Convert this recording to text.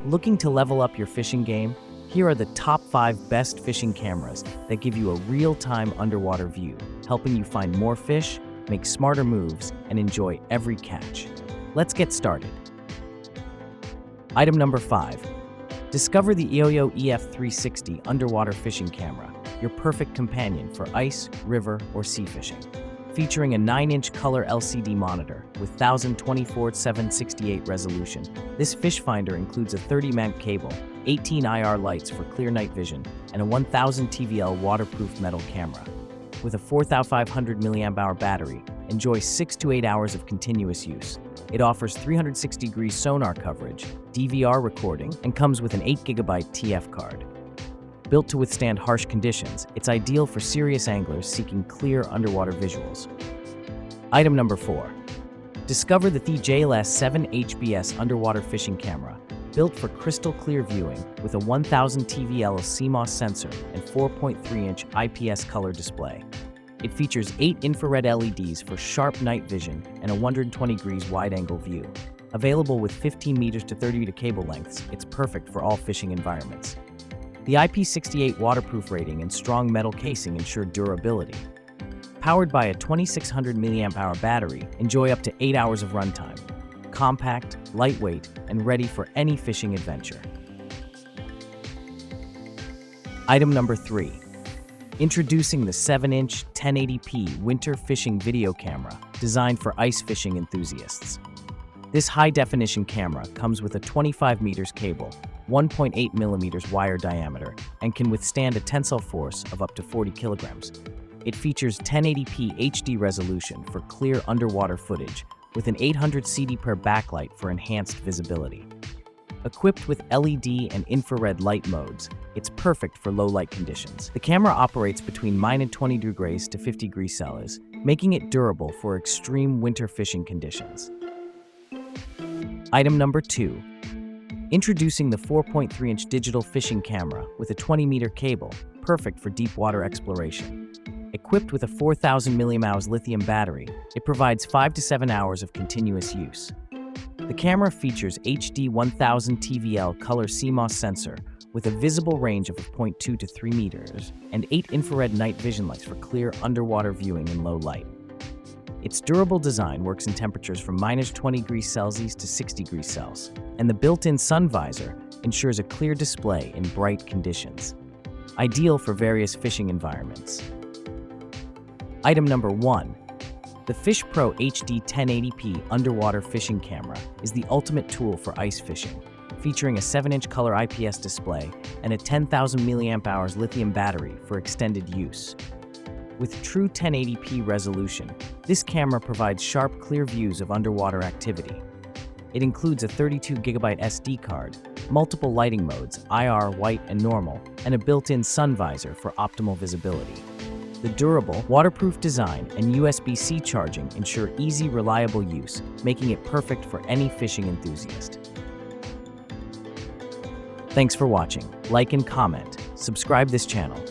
Looking to level up your fishing game? Here are the top 5 best fishing cameras that give you a real-time underwater view, helping you find more fish, make smarter moves, and enjoy every catch. Let's get started. Item number 5. Discover the EYOYO EF360 Underwater Fishing Camera, your perfect companion for ice, river, or sea fishing. Featuring a 9-inch color LCD monitor with 1024x768 resolution, this fish finder includes a 30-amp cable, 18 IR lights for clear night vision, and a 1000 TVL waterproof metal camera. With a 4500 mAh battery, enjoy 6 to 8 hours of continuous use. It offers 360-degree sonar coverage, DVR recording, and comes with an 8GB TF card. Built to withstand harsh conditions, it's ideal for serious anglers seeking clear underwater visuals. Item number 4. Discover the THEJLES 7 HBS Underwater Fishing Camera, built for crystal clear viewing with a 1000 TVL CMOS sensor and 4.3-inch IPS color display. It features 8 infrared LEDs for sharp night vision and a 120 degrees wide-angle view. Available with 15 meters to 30 meter cable lengths, it's perfect for all fishing environments. The IP68 waterproof rating and strong metal casing ensure durability. Powered by a 2600 mAh battery, enjoy up to 8 hours of runtime. Compact, lightweight, and ready for any fishing adventure. Item number 3. Introducing the 7-inch 1080p winter fishing video camera designed for ice fishing enthusiasts. This high-definition camera comes with a 25 meters cable, 1.8 millimeters wire diameter, and can withstand a tensile force of up to 40 kilograms. It features 1080p HD resolution for clear underwater footage, with an 800 CD per backlight for enhanced visibility. Equipped with LED and infrared light modes, it's perfect for low light conditions. The camera operates between -20 degrees to 50 degrees Celsius, making it durable for extreme winter fishing conditions. Item number 2. Introducing the 4.3-inch digital fishing camera with a 20-meter cable, perfect for deep water exploration. Equipped with a 4000 mAh lithium battery, it provides 5 to 7 hours of continuous use. The camera features HD 1000 TVL color CMOS sensor with a visible range of 0.2 to 3 meters and 8 infrared night vision lights for clear underwater viewing in low light. Its durable design works in temperatures from -20 degrees Celsius to 60 degrees Celsius, and the built-in sun visor ensures a clear display in bright conditions. Ideal for various fishing environments. Item number 1. The Fish Pro HD 1080p Underwater Fishing Camera is the ultimate tool for ice fishing, featuring a 7-inch color IPS display and a 10,000 mAh lithium battery for extended use. With true 1080p resolution, this camera provides sharp, clear views of underwater activity. It includes a 32GB SD card, multiple lighting modes, IR, white, and normal, and a built-in sun visor for optimal visibility. The durable, waterproof design and USB-C charging ensure easy, reliable use, making it perfect for any fishing enthusiast. Thanks for watching. Like and comment. Subscribe this channel.